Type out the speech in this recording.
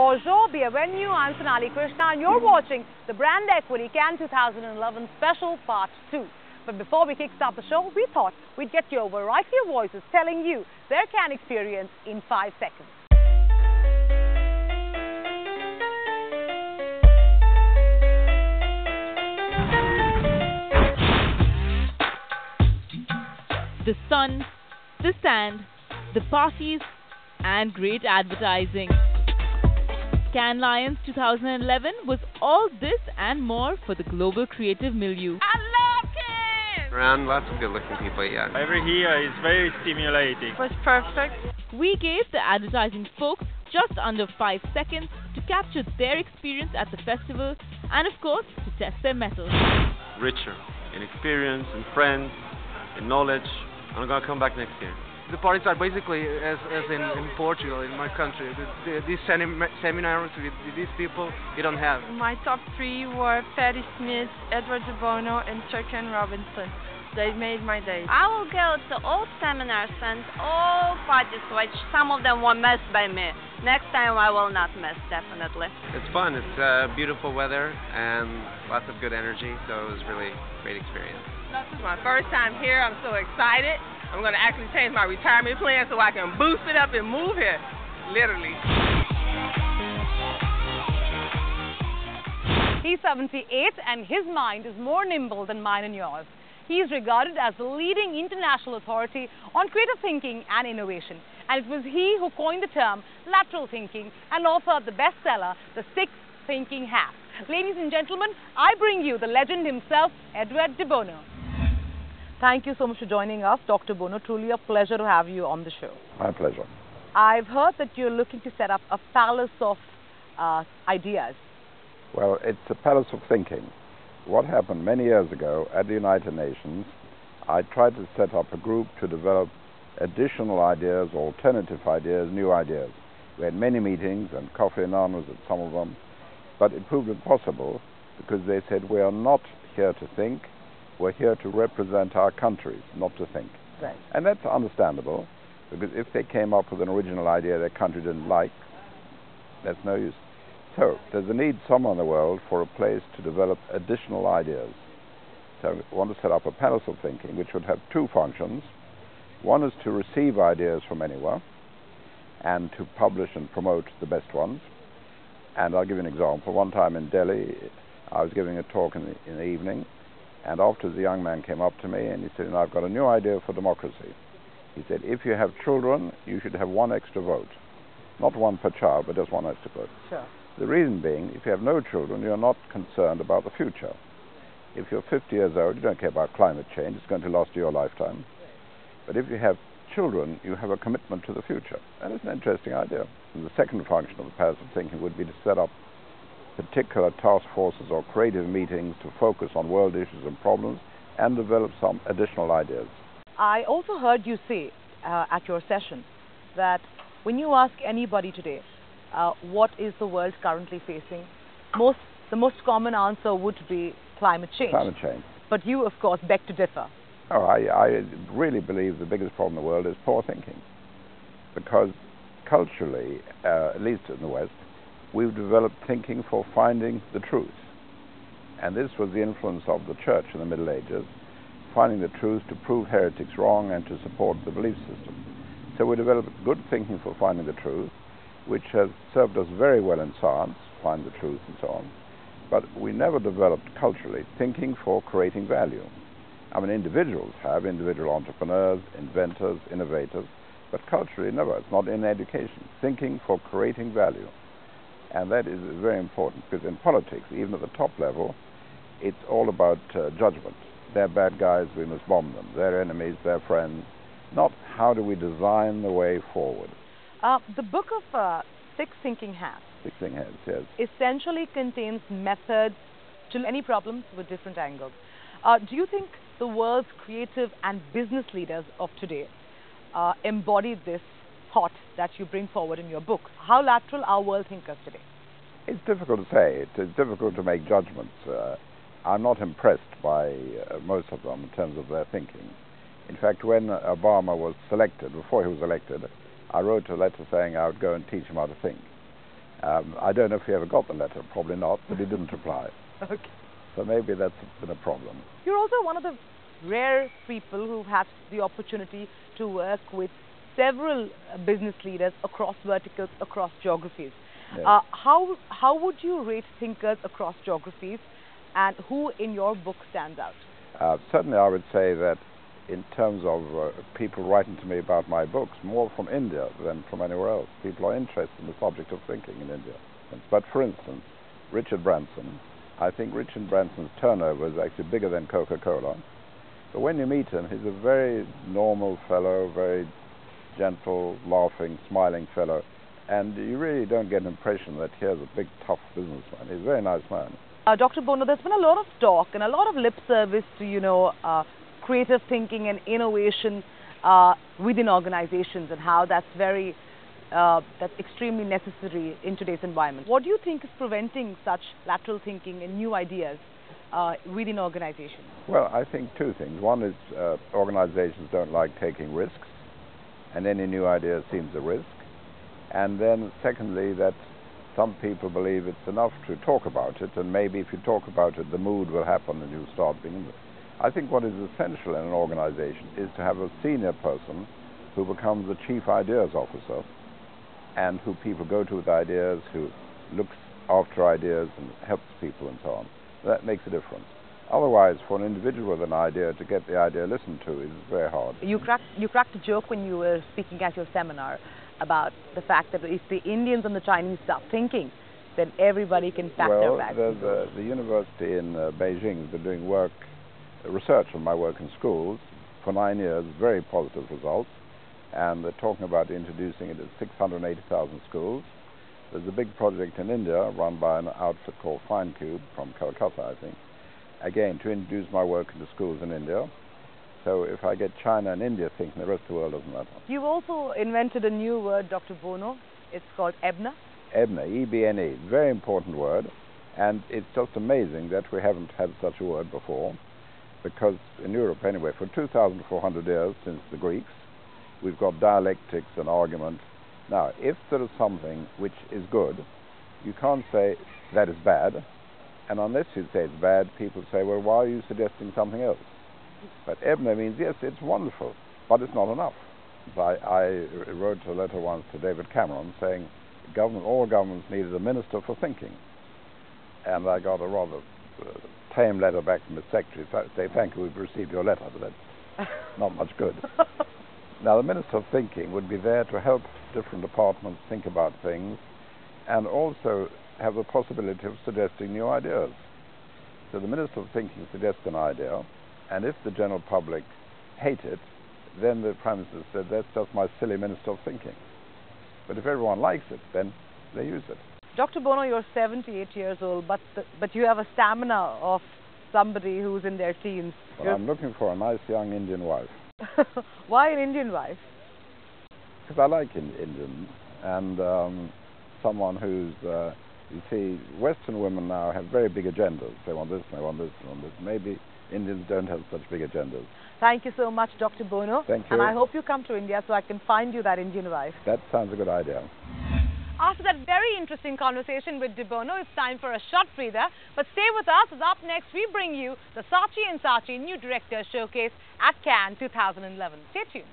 Bonjour, bienvenue, I'm Sonali Krishna and you're watching the Brand Equity Cannes 2011 Special Part 2. But before we kickstart the show, we thought we'd get you a variety of voices telling you their Cannes experience in 5 seconds. The sun, the sand, the parties, and great advertising. Cannes Lions 2011 was all this and more for the global creative milieu. I love Cannes! Around lots of good-looking people, yeah. Every year is very stimulating. It was perfect. We gave the advertising folks just under 5 seconds to capture their experience at the festival and, of course, to test their mettle. Richer in experience, in friends, in knowledge. I'm going to come back next year. The parties are basically as in Portugal, in my country. These seminars with these people, you don't have. My top 3 were Patti Smith, Edward de Bono, and Chuck and Robinson. They made my day. I will go to all seminars and all parties, which some of them were missed by me. Next time I will not miss, definitely. It's fun. It's beautiful weather and lots of good energy, so it was really a great experience. This is my first time here. I'm so excited. I'm going to actually change my retirement plan so I can boost it up and move here, literally. He's 78 and his mind is more nimble than mine and yours. He is regarded as the leading international authority on creative thinking and innovation. And it was he who coined the term lateral thinking and authored the bestseller, The 6 Thinking Hats. Ladies and gentlemen, I bring you the legend himself, Edward de Bono. Thank you so much for joining us, Dr. Bono. Truly a pleasure to have you on the show. My pleasure. I've heard that you're looking to set up a palace of ideas. Well, it's a palace of thinking. What happened many years ago at the United Nations, I tried to set up a group to develop additional ideas, alternative ideas, new ideas. We had many meetings and coffee and nanas at some of them, but it proved impossible because they said we are not here to think, we're here to represent our countries, not to think. Right. And that's understandable, because if they came up with an original idea their country didn't like, that's no use. So there's a need somewhere in the world for a place to develop additional ideas. So we want to set up a palace of thinking which would have 2 functions. One is to receive ideas from anywhere and to publish and promote the best ones. And I'll give you an example. One time in Delhi, I was giving a talk in the evening, and afterwards the young man came up to me and he said, I've got a new idea for democracy. He said, if you have children, you should have 1 extra vote. Not 1 per child, but just 1 extra vote. Sure. The reason being, if you have no children, you're not concerned about the future. If you're 50 years old, you don't care about climate change. It's going to last you your lifetime. But if you have children, you have a commitment to the future. And it's an interesting idea. And the second function of the palace of thinking would be to set up particular task forces or creative meetings to focus on world issues and problems and develop some additional ideas. I also heard you say at your session that when you ask anybody today what is the world currently facing, the most common answer would be climate change. Climate change. But you, of course, beg to differ. Oh, I really believe the biggest problem in the world is poor thinking. Because culturally, at least in the West, we've developed thinking for finding the truth. And this was the influence of the church in the Middle Ages, finding the truth to prove heretics wrong and to support the belief system. So we developed good thinking for finding the truth, which has served us very well in science, find the truth and so on. But we never developed culturally thinking for creating value. I mean, individuals have individual entrepreneurs, inventors, innovators, but culturally never. It's not in education. Thinking for creating value. And that is very important, because in politics, even at the top level, it's all about judgment. They're bad guys, we must bomb them. They're enemies, they're friends. Not how do we design the way forward. The book of 6 Thinking Hats. 6 Thinking Hats, yes. Essentially contains methods to any problems with different angles. Do you think the world's creative and business leaders of today embody this thought that you bring forward in your book? How lateral are world thinkers today? It's difficult to say. It's difficult to make judgments. I'm not impressed by most of them in terms of their thinking. In fact, when Obama was selected, before he was elected, I wrote a letter saying I would go and teach him how to think. I don't know if he ever got the letter, probably not, but he didn't reply. Okay. So maybe that's been a problem. You're also one of the rare people who've had the opportunity to work with several business leaders across verticals, across geographies. Yes. How would you rate thinkers across geographies, and who in your book stands out? Certainly I would say that in terms of people writing to me about my books, more from India than from anywhere else. People are interested in the subject of thinking in India. But for instance, Richard Branson, I think Richard Branson's turnover is actually bigger than Coca-Cola. But when you meet him, he's a very normal fellow, very gentle, laughing, smiling fellow. And you really don't get an impression that here's a big, tough businessman. He's a very nice man. Dr. Bono, there's been a lot of talk and a lot of lip service to, creative thinking and innovation within organizations, and how that's extremely necessary in today's environment. What do you think is preventing such lateral thinking and new ideas within organizations? Well, I think two things. One is organizations don't like taking risks, and any new idea seems a risk. And then secondly, that some people believe it's enough to talk about it, and maybe if you talk about it, the mood will happen and you'll start being... I think what is essential in an organization is to have a senior person who becomes the chief ideas officer, and who people go to with ideas, who looks after ideas and helps people and so on. That makes a difference. Otherwise, for an individual with an idea to get the idea listened to is very hard. You cracked a joke when you were speaking at your seminar about the fact that if the Indians and the Chinese start thinking, then everybody can pack their bags. Well, the university in Beijing has been doing research on my work in schools for 9 years, very positive results, and they're talking about introducing it at 680,000 schools. There's a big project in India run by an outfit called Fine Cube from Calcutta, I think, again to introduce my work into schools in India. So if I get China and India thinking, the rest of the world doesn't matter. You've also invented a new word, Dr. Bono. It's called EBNA. EBNA, E-B-N-E, very important word, and it's just amazing that we haven't had such a word before, because in Europe anyway, for 2,400 years since the Greeks, we've got dialectics and argument. Now, if there is something which is good, you can't say that is bad, and unless you say it's bad, people say, well, why are you suggesting something else? But EBNA means, yes, it's wonderful, but it's not enough. I wrote a letter once to David Cameron saying all governments needed a minister for thinking. And I got a rather tame letter back from his secretary saying, thank you, we've received your letter, but that's not much good. Now, the Minister of Thinking would be there to help different departments think about things, and also have the possibility of suggesting new ideas. So the Minister of Thinking suggests an idea, and if the general public hate it, then the Prime Minister said, that's just my silly Minister of Thinking. But if everyone likes it, then they use it. Dr. Bono, you're 78 years old, but you have a stamina of somebody who's in their teens. Well, I'm looking for a nice young Indian wife. Why an Indian wife? Because I like Indians, and someone who's, you see, Western women now have very big agendas. They want this, they want this, they want this. Maybe Indians don't have such big agendas. Thank you so much, Dr. Bono. Thank you. And I hope you come to India so I can find you that Indian wife. That sounds a good idea. After that very interesting conversation with De Bono, it's time for a short breather. But stay with us, as up next we bring you the Saatchi & Saatchi New Director Showcase at Cannes 2011. Stay tuned.